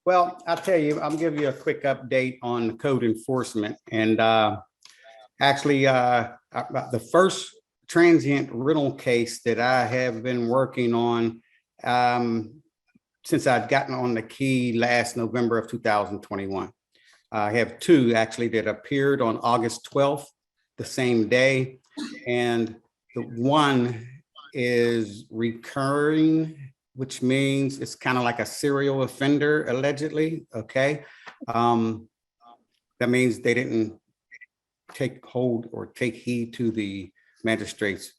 Well, I'll tell you, I'll give you a quick update on the code enforcement. And actually, the first transient rental case that I have been working on since I'd gotten on the key last November of 2021. I have two actually that appeared on August 12th, the same day. And the one is recurring, which means it's kind of like a serial offender, allegedly. Okay. That means they didn't take hold or take heed to the magistrate's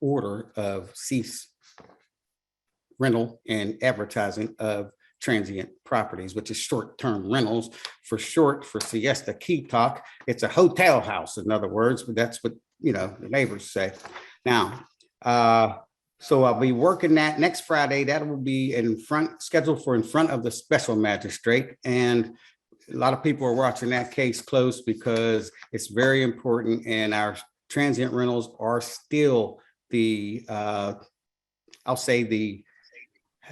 order of cease rental and advertising of transient properties, which is short-term rentals. For short, for siesta key talk, it's a hotel house, in other words, but that's what, the neighbors say. Now, so I'll be working that next Friday. That will be scheduled for in front of the special magistrate. And a lot of people are watching that case close because it's very important. And our transient rentals are still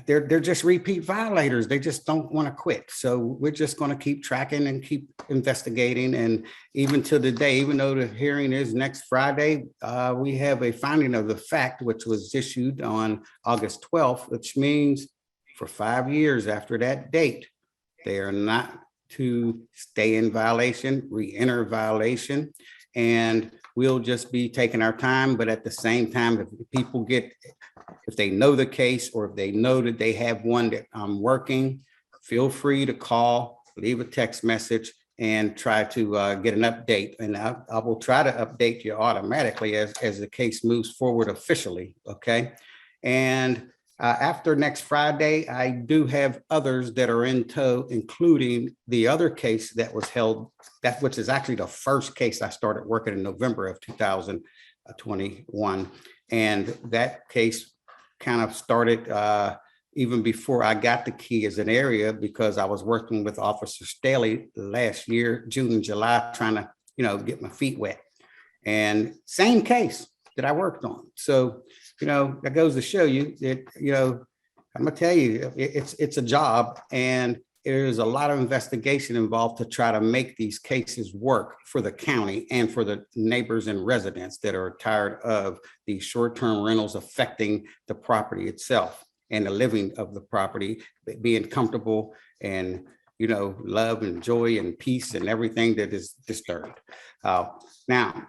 they're just repeat violators. They just don't want to quit. So we're just going to keep tracking and keep investigating. And even to the day, even though the hearing is next Friday, we have a finding of the fact, which was issued on August 12th, which means for 5 years after that date, they are not to stay in violation, re-enter violation. And we'll just be taking our time. But at the same time, if they know the case or if they know that they have one that I'm working, feel free to call, leave a text message, and try to get an update. And I will try to update you automatically as the case moves forward officially, okay? And after next Friday, I do have others that are in tow, including the other case that was held, which is actually the first case I started working in November of 2021. And that case kind of started even before I got the key as an area, because I was working with Officer Staley last year, June and July, trying to, get my feet wet. And same case that I worked on. So, that goes to show you that, I'm gonna tell you, it's a job, and there's a lot of investigation involved to try to make these cases work for the county and for the neighbors and residents that are tired of these short-term rentals affecting the property itself and the living of the property, being comfortable and, love and joy and peace and everything that is disturbed. Now,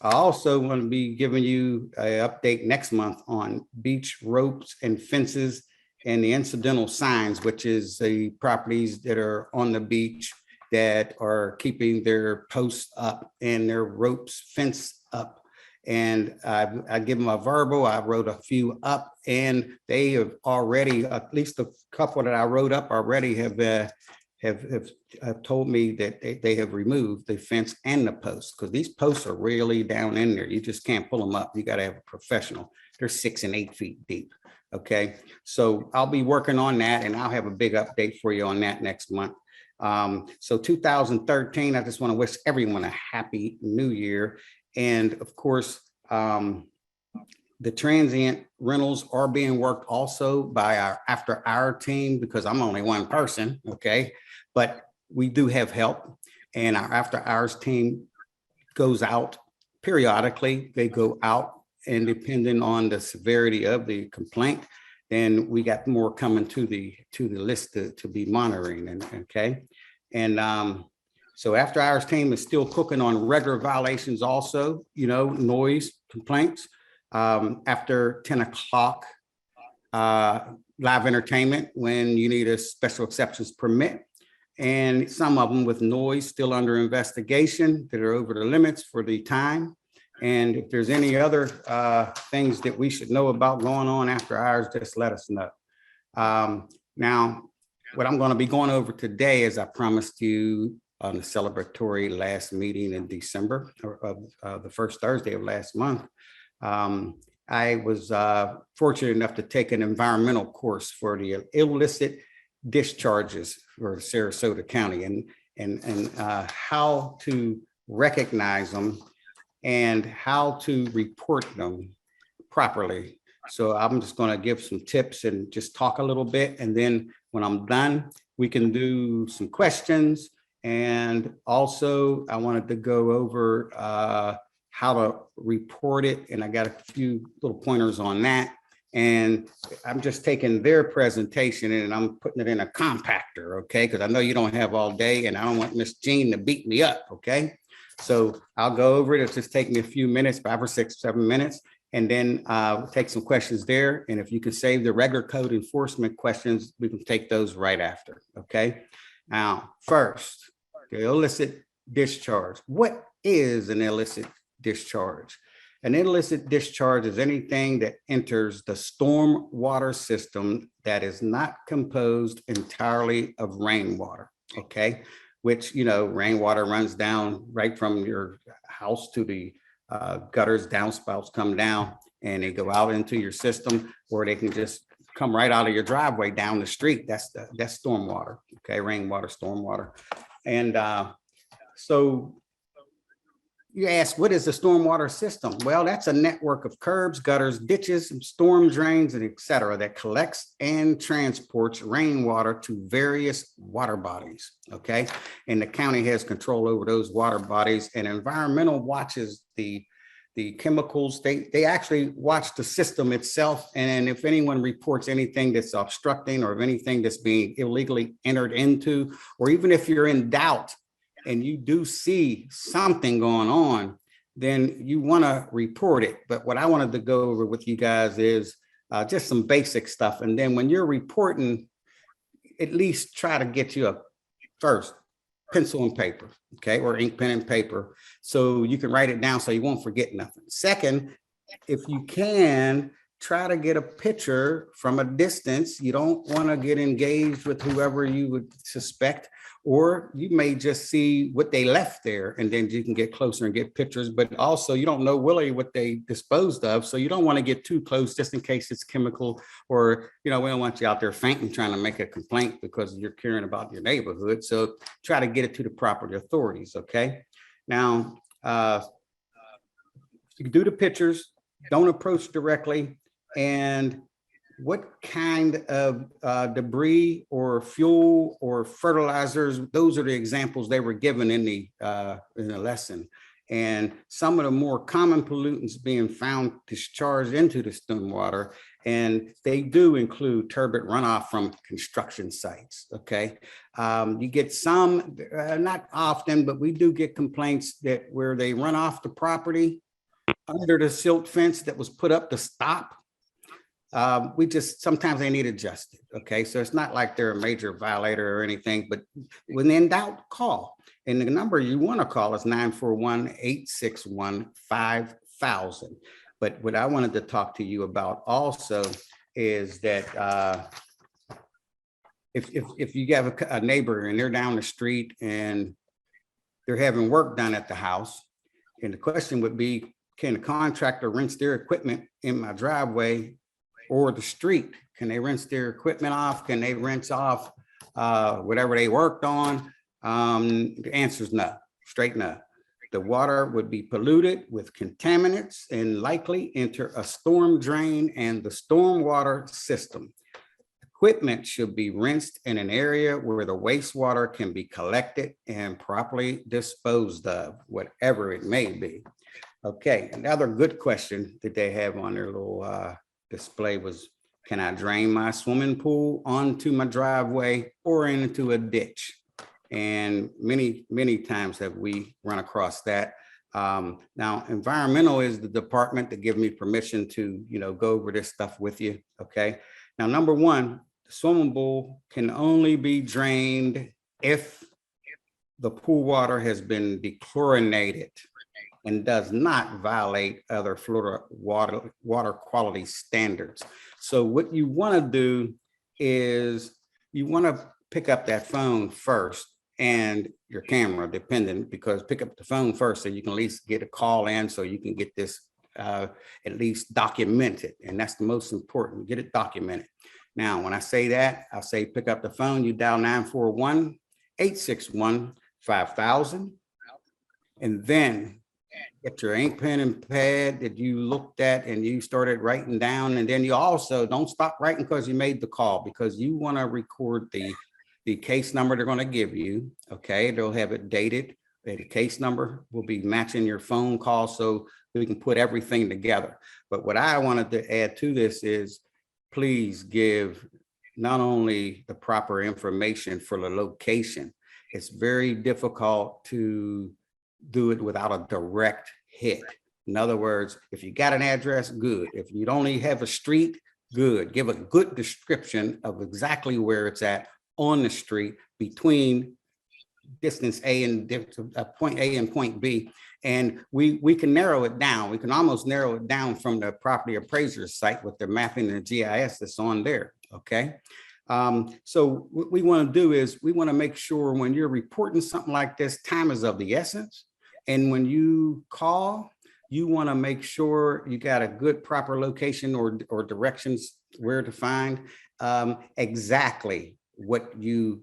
I also want to be giving you an update next month on beach ropes and fences and the incidental signs, which is the properties that are on the beach that are keeping their posts up and their ropes fenced up. And I give them a verbal. I wrote a few up, and they have already, at least a couple that I wrote up already, have told me that they have removed the fence and the posts, because these posts are really down in there. You just can't pull them up. You got to have a professional. They're 6 and 8 feet deep. Okay, so I'll be working on that, and I'll have a big update for you on that next month. So 2013, I just want to wish everyone a happy new year. And of course, the transient rentals are being worked also by our after hour team, because I'm only one person, okay? But we do have help, and our after hours team goes out periodically. They go out, and depending on the severity of the complaint, then we got more coming to the list to be monitoring. And okay, and so after hours team is still cooking on regular violations also, noise complaints. After 10 o'clock, live entertainment when you need a special exceptions permit, and some of them with noise still under investigation that are over the limits for the time. And if there's any other things that we should know about going on after hours, just let us know. Now, what I'm going to be going over today, as I promised you on the celebratory last meeting in December, of the first Thursday of last month, I was fortunate enough to take an environmental course for the illicit discharges for Sarasota County, and how to recognize them and how to report them properly. So I'm just going to give some tips and just talk a little bit, and then When I'm done, we can do some questions. And also I wanted to go over how to report it. And I got a few little pointers on that. And I'm just taking their presentation and I'm putting it in a compactor, okay? Because I know you don't have all day and I don't want Miss Jean to beat me up, okay? So I'll go over it. It'll just take me a few minutes, 5 or 6, 7 minutes, and then take some questions there. And if you can save the regular code enforcement questions, we can take those right after, okay? Now, first, the illicit discharge. What is an illicit discharge? An illicit discharge is anything that enters the storm water system that is not composed entirely of rainwater, okay? Which, you know, rainwater runs down right from your house to the gutters, downspouts come down and they go out into your system, or they can just come right out of your driveway down the street. That's stormwater, okay? Rainwater, stormwater. And so you ask, what is a stormwater system? Well, that's a network of curbs, gutters, ditches, storm drains, and et cetera that collects and transports rainwater to various water bodies, okay? And the county has control over those water bodies, and environmental watches the chemicals. They actually watch the system itself. And if anyone reports anything that's obstructing or if anything that's being illegally entered into, or even if you're in doubt, and you do see something going on, then you want to report it. But what I wanted to go over with you guys is just some basic stuff. And then when you're reporting, at least try to get you a first pencil and paper, okay, or ink, pen, and paper, so you can write it down so you won't forget nothing. Second, if you can, try to get a picture from a distance. You don't want to get engaged with whoever you would suspect, or you may just see what they left there and then you can get closer and get pictures. But also you don't know really what they disposed of, so you don't want to get too close just in case it's chemical, or, you know, we don't want you out there fainting trying to make a complaint because you're caring about your neighborhood. So try to get it to the proper authorities, okay? Now, you can do the pictures, don't approach directly. And what kind of debris or fuel or fertilizers, those are the examples they were given in the lesson. And some of the more common pollutants being found discharged into the stormwater, and they do include turbid runoff from construction sites, okay? You get some, not often, but we do get complaints that where they run off the property under the silt fence that was put up to stop. We just, sometimes they need adjusted, okay? So it's not like they're a major violator or anything, but when in doubt, call. And the number you want to call is 941-861-5000. But what I wanted to talk to you about also is that if you have a neighbor and they're down the street and they're having work done at the house, and the question would be, can the contractor rinse their equipment in my driveway or the street? Can they rinse their equipment off? Can they rinse off whatever they worked on? The answer is no, straight no. The water would be polluted with contaminants and likely enter a storm drain and the stormwater system. Equipment should be rinsed in an area where the wastewater can be collected and properly disposed of, whatever it may be. Okay, another good question that they have on their little display was, can I drain my swimming pool onto my driveway or into a ditch? And many times have we run across that. Now, environmental is the department that give me permission to, you know, go over this stuff with you, okay? Now, number one, the swimming pool can only be drained if the pool water has been dechlorinated and does not violate other Florida water quality standards. So what you want to do is you want to pick up that phone first, and your camera, dependent, because pick up the phone first so you can at least get a call in, so you can get this at least documented. And that's the most important, get it documented. Now, when I say that, I'll say pick up the phone, you dial 941-861-5000. And then get your ink pen and pad that you looked at and you started writing down. And then you also don't stop writing because you made the call, because you want to record the case number they're going to give you. Okay, they'll have it dated. The case number will be matching your phone call, so we can put everything together. But what I wanted to add to this is, please give not only the proper information for the location. It's very difficult to do it without a direct hit. In other words, if you got an address, good. If you only have a street, good. Give a good description of exactly where it's at on the street between distance A and point A and point B. And we can narrow it down. We can almost narrow it down from the property appraiser's site with the mapping and the GIS that's on there. Okay. So what we want to do is we want to make sure when you're reporting something like this, time is of the essence. And when you call, you want to make sure you got a good proper location or directions where to find exactly what you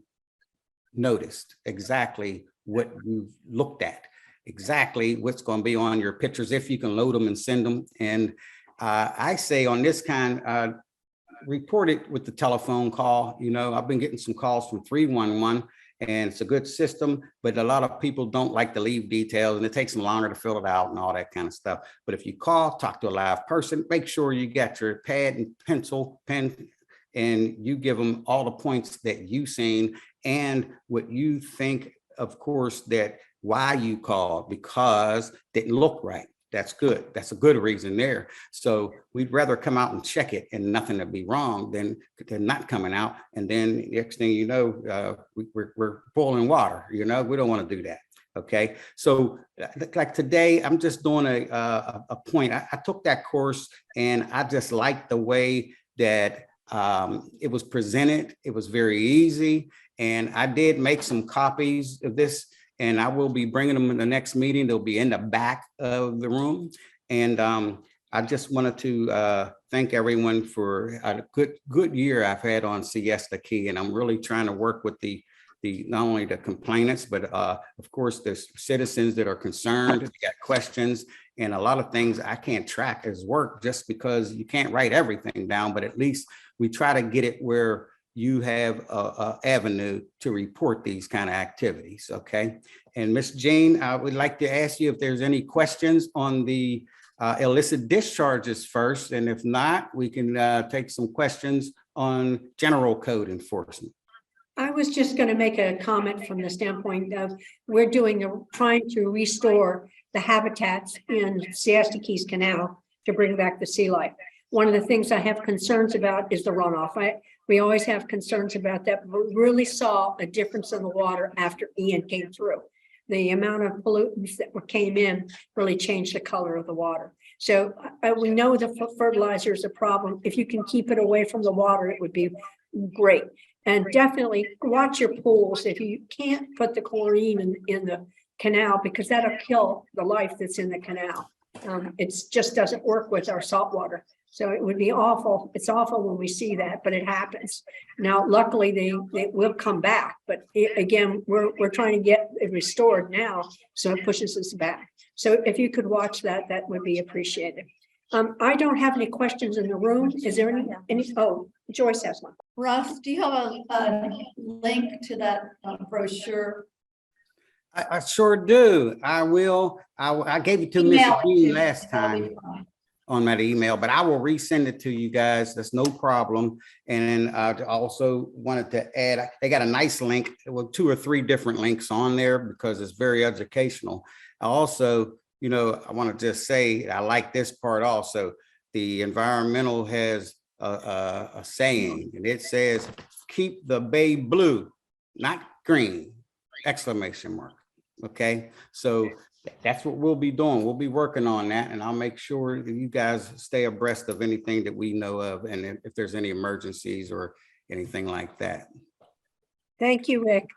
noticed, exactly what you looked at, exactly what's going to be on your pictures, if you can load them and send them. And I say on this kind, report it with the telephone call. You know, I've been getting some calls from 311 and it's a good system, but a lot of people don't like to leave details and it takes them longer to fill it out and all that kind of stuff. But if you call, talk to a live person, make sure you got your pad and pencil, pen, and you give them all the points that you've seen and what you think, of course, that why you called, because it didn't look right. That's good. That's a good reason there. So we'd rather come out and check it and nothing to be wrong than not coming out. And then next thing you know, we're boiling water. You know, we don't want to do that. Okay. So like today, I'm just doing a point. I took that course and I just liked the way that it was presented. It was very easy. And I did make some copies of this, and I will be bringing them in the next meeting. They'll be in the back of the room. And I just wanted to thank everyone for a good year I've had on Siesta Key. And I'm really trying to work with the not only the complainants, but of course, there's citizens that are concerned, they got questions, and a lot of things I can't track as work just because you can't write everything down, but at least we try to get it where you have a avenue to report these kind of activities, okay? And Ms. Jane, I would like to ask you if there's any questions on the illicit discharges first, and if not, we can take some questions on general code enforcement. I was just going to make a comment from the standpoint of we're trying to restore the habitats in Siesta Keys Canal to bring back the sea life. One of the things I have concerns about is the runoff. We always have concerns about that, but we really saw a difference in the water after Ian came through. The amount of pollutants that came in really changed the color of the water. So we know the fertilizer is a problem. If you can keep it away from the water, it would be great. And definitely watch your pools. If you can't put the chlorine in the canal, because that'll kill the life that's in the canal. It just doesn't work with our salt water. So it would be awful. It's awful when we see that, but it happens. Now, luckily, they will come back. But again, we're trying to get it restored now, so it pushes us back. So if you could watch that, that would be appreciated. I don't have any questions in the room. Is there any? Oh, Joyce has one. Russ, do you have a link to that brochure? I sure do. I will. I gave it to Miss Jean last time on that email, but I will resend it to you guys. That's no problem. And then I also wanted to add, they got a nice link with 2 or 3 different links on there because it's very educational. I also, you know, I want to just say, I like this part also. The environmental has a saying, and it says, keep the bay blue, not green, exclamation mark. Okay, so that's what we'll be doing. We'll be working on that, and I'll make sure that you guys stay abreast of anything that we know of, and if there's any emergencies or anything like that. Thank you, Rick.